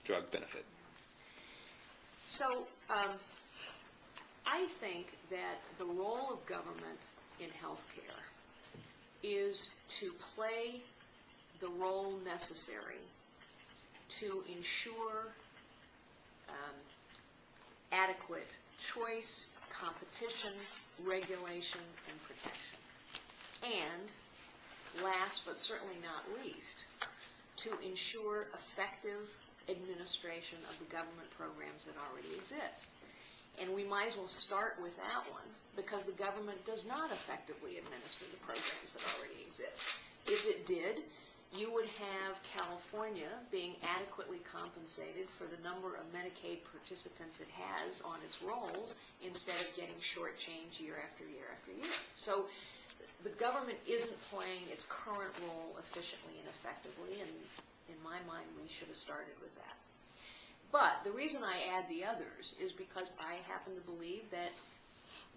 drug benefit? So I think that the role of government in healthcare is to play the role necessary to ensure adequate choice, competition, regulation, and protection. And last but certainly not least, to ensure effective administration of the government programs that already exist. And we might as well start with that one, because the government does not effectively administer the programs that already exist. If it did, you would have California being adequately compensated for the number of Medicaid participants it has on its rolls, instead of getting shortchanged year after year after year. So the government isn't playing its current role efficiently and effectively, and in my mind, we should have started with that. But the reason I add the others is because I happen to believe that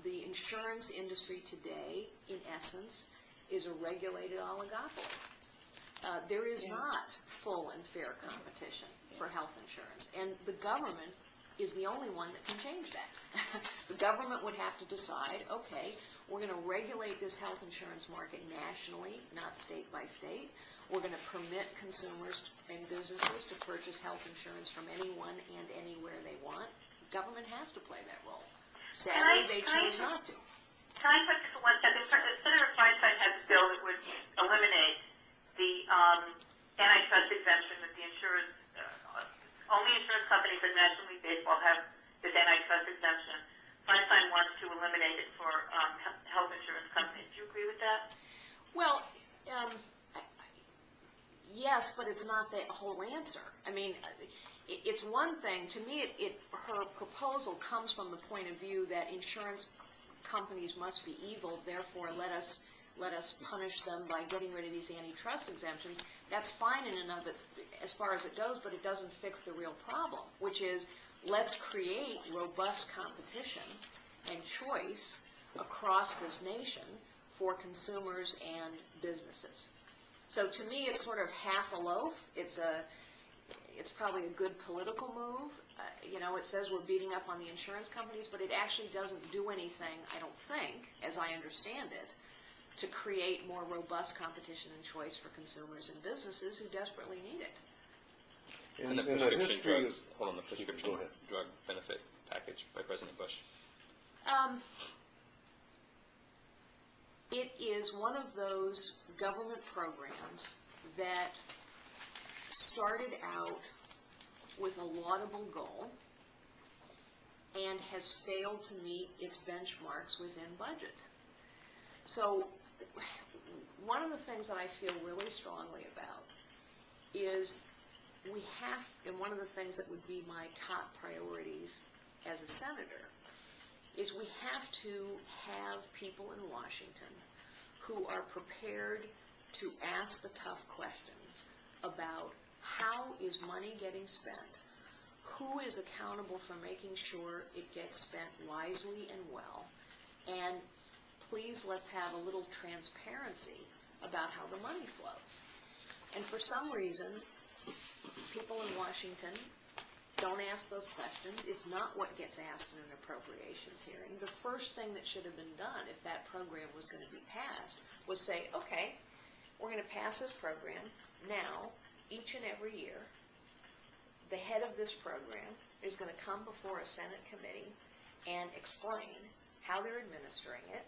the insurance industry today, in essence, is a regulated oligopoly. There is not full and fair competition for health insurance, and the government is the only one that can change that. The government would have to decide, okay, we're going to regulate this health insurance market nationally, not state by state. We're going to permit consumers and businesses to purchase health insurance from anyone and anywhere they want. The government has to play that role. Sadly, they choose not to. Can I put this for 1 second? Senator Feinstein has a bill that would eliminate the antitrust exemption that the insurers, only insurance companies in National League Baseball have this antitrust exemption. Feinstein wants to eliminate it for health insurance companies. Do you agree with that? Well, yes, but it's not the whole answer. I mean, it's one thing. To me, her proposal comes from the point of view that insurance companies must be evil, therefore let us punish them by getting rid of these antitrust exemptions. That's fine in and of it as far as it goes, but it doesn't fix the real problem, which is let's create robust competition and choice across this nation for consumers and businesses. So to me, it's sort of half a loaf. It's probably a good political move. It says we're beating up on the insurance companies, but it actually doesn't do anything, I don't think, as I understand it, to create more robust competition and choice for consumers and businesses who desperately need it. And the prescription drug, the prescription drug benefit package by President Bush. It is one of those government programs that started out with a laudable goal and has failed to meet its benchmarks within budget. So one of the things that I feel really strongly about is we have, and one of the things that would be my top priorities as a senator, is we have to have people in Washington who are prepared to ask the tough questions about how is money getting spent, who is accountable for making sure it gets spent wisely and well, and please let's have a little transparency about how the money flows. And for some reason, people in Washington don't ask those questions. It's not what gets asked in an appropriations hearing. The first thing that should have been done if that program was going to be passed was say, okay, we're going to pass this program. Now, each and every year, the head of this program is going to come before a Senate committee and explain how they're administering it,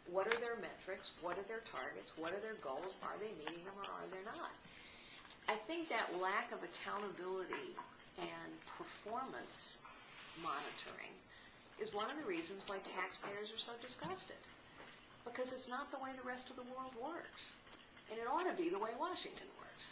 what are their metrics, what are their targets, what are their goals, are they meeting them or are they not? I think that lack of accountability and performance monitoring is one of the reasons why taxpayers are so disgusted, because it's not the way the rest of the world works, and it ought to be the way Washington works.